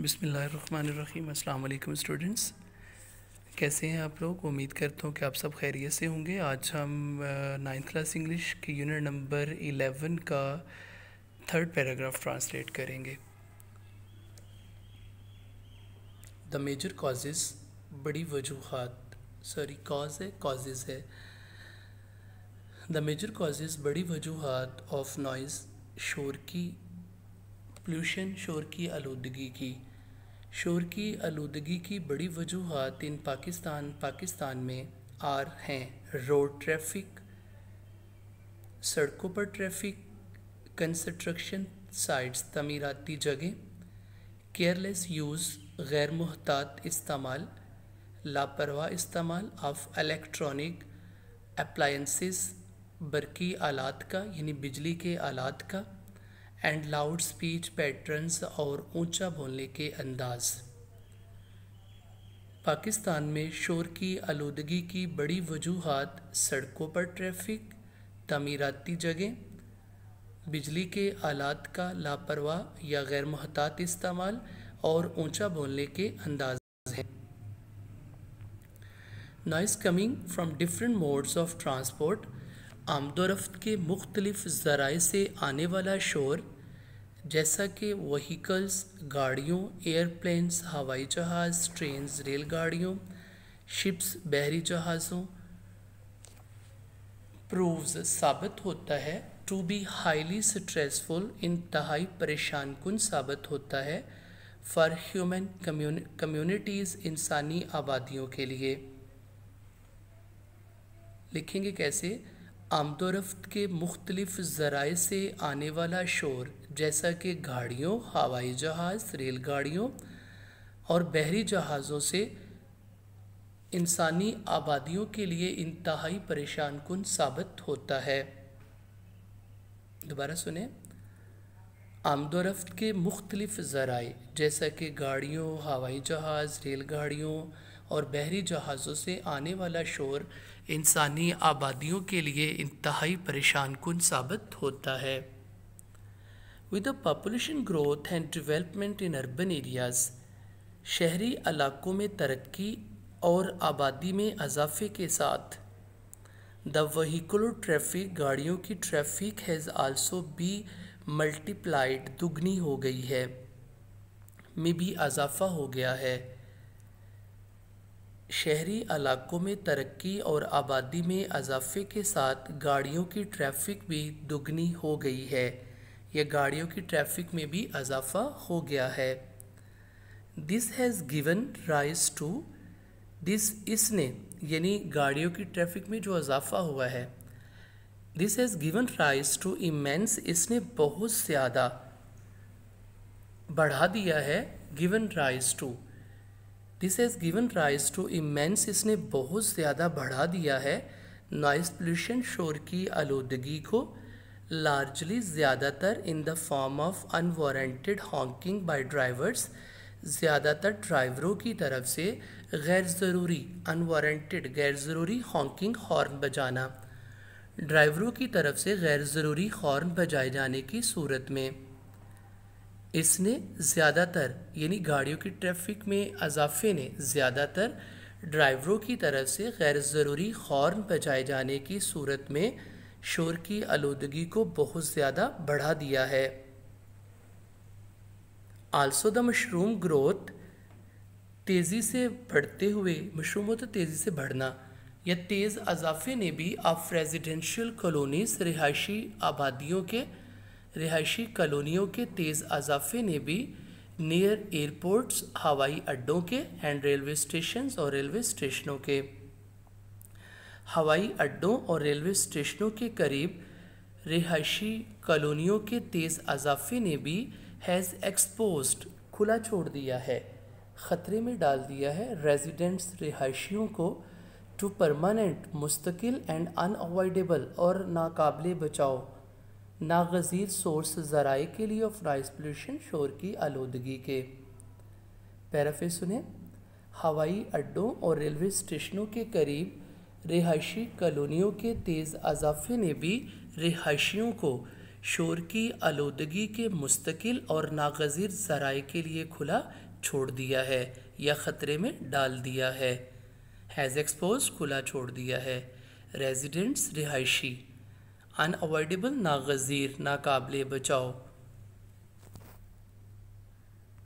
بسم اللہ الرحمن الرحیم۔ السلام علیکم اسٹوڈنٹس، کیسے ہیں آپ لوگ؟ امید کرتا ہوں کہ آپ سب خیریت سے ہوں گے۔ آج ہم 9th کلاس انگلش کی یونٹ نمبر 11 کا 3rd پیراگراف ٹرانسلیٹ کریں گے۔ دا میجر کازز، بڑی وجوہات، کازز ہے۔ دا میجر کازز، بڑی وجوہات آف نوائز، شور کی، پولوشن، شور کی آلودگی کی، شور کی آلودگی کی بڑی وجوہات ان پاکستان میں ہیں روڈ ٹریفک، سڑکوں پر ٹریفک، کنسٹرکشن سائٹس، تعمیراتی جگہیں، کیئرلیس یوز، غیر محتاط استعمال، لاپرواہ استعمال آف الیکٹرانک اپلائنسز، برقی آلات کا یعنی بجلی کے آلات کا، اینڈ لاؤڈ اسپیچ پیٹرنز اور اونچا بولنے کے انداز۔ پاکستان میں شور کی آلودگی کی بڑی وجوہات سڑکوں پر ٹریفک، تعمیراتی جگہیں، بجلی کے آلات کا لاپرواہ یا غیر محتاط استعمال اور اونچا بولنے کے انداز ہیں۔ Noise coming from different modes of transport, آمد و رفت کے مختلف ذرائع سے آنے والا شور، جیسا کہ وہیکلز، گاڑیوں، ایئرپلینز، ہوائی جہاز، ٹرینز، ریل گاڑیوں، شپس، بحری جہازوں، پرووز، ثابت ہوتا ہے، ٹو بی ہائیلی سٹریسفل، انتہائی پریشان کن ثابت ہوتا ہے، فار ہیومن کمیونٹیز، انسانی آبادیوں کے لیے۔ لکھیں گے کیسے؟ آمد و رفت کے مختلف ذرائع سے آنے والا شور، جیسا کہ گاڑیوں، ہوائی جہاز، ریل گاڑیوں اور بحری جہازوں سے انسانی آبادیوں کے لیے انتہائی پریشان کن ثابت ہوتا ہے۔ دوبارہ سنیں۔ آمد و رفت کے مختلف ذرائع، جیسا کہ گاڑیوں، ہوائی جہاز، ریل گاڑیوں اور بحری جہازوں سے آنے والا شور انسانی آبادیوں کے لیے انتہائی پریشان کن ثابت ہوتا ہے۔ With the population growth and development in urban areas، شہری علاقوں میں ترقی اور آبادی میں اضافے کے ساتھ، the vehicular traffic، گاڑیوں کی traffic has also been multiplied، دگنی ہو گئی ہے، میں بھی اضافہ ہو گیا ہے۔ شہری علاقوں میں ترقی اور آبادی میں اضافے کے ساتھ گاڑیوں کی ٹریفک بھی دگنی ہو گئی ہے یا گاڑیوں کی ٹریفک میں بھی اضافہ ہو گیا ہے۔ This has given rise to، اس نے یعنی گاڑیوں کی ٹریفک میں جو اضافہ ہوا ہے، This has given rise to immense، اس نے بہت زیادہ بڑھا دیا ہے، given rise to، This has given rise to immense، اس نے بہت زیادہ بڑھا دیا ہے، نوائز پولوشن، شور کی آلودگی کو، largely زیادہ تر in the form of unwarranted honking by drivers، زیادہ تر ڈرائیوروں کی طرف سے غیر ضروری، unwarranted غیر ضروری، honking ہارن بجانا، ڈرائیوروں کی طرف سے غیر ضروری ہارن بجائے جانے کی صورت میں۔ اس نے زیادہ تر یعنی گاڑیوں کی ٹریفک میں اضافے نے زیادہ تر ڈرائیوروں کی طرف سے غیر ضروری ہارن بجائے جانے کی صورت میں شور کی آلودگی کو بہت زیادہ بڑھا دیا ہے۔ آلسو دا مشروم گروتھ، تیزی سے بڑھتے ہوئے، مشروم ہوتا تیزی سے بڑھنا یا تیز اضافے نے بھی آف ریزیڈینشیل کالونیز، رہائشی کالونیوں کے تیز اضافے نے بھی نیئر ایئرپورٹس، ہوائی اڈوں کے، اینڈ ریلوے اسٹیشنز اور ریلوے اسٹیشنوں کے، ہوائی اڈوں اور ریلوے اسٹیشنوں کے قریب رہائشی کالونیوں کے تیز اضافے نے بھی ہیز ایکسپوزڈ، کھلا چھوڑ دیا ہے، خطرے میں ڈال دیا ہے، ریزیڈنٹس، رہائشیوں کو، ٹو پرماننٹ، مستقل، اینڈ ان اوائڈیبل، اور ناقابل بچاؤ، ناگزیر سورس، ذرائع کے لیے آف نوائز پولوشن، شور کی آلودگی کے۔ پیرافریز سنیں۔ ہوائی اڈوں اور ریلوے اسٹیشنوں کے قریب رہائشی کالونیوں کے تیز اضافے نے بھی رہائشیوں کو شور کی آلودگی کے مستقل اور ناگزیر ذرائع کے لیے کھلا چھوڑ دیا ہے یا خطرے میں ڈال دیا ہے. ہیز ایکسپوز کھلا چھوڑ دیا ہے. ریزیڈنٹس رہائشی. ان اوائڈیبل ناگزیر ناقابل بچاؤ.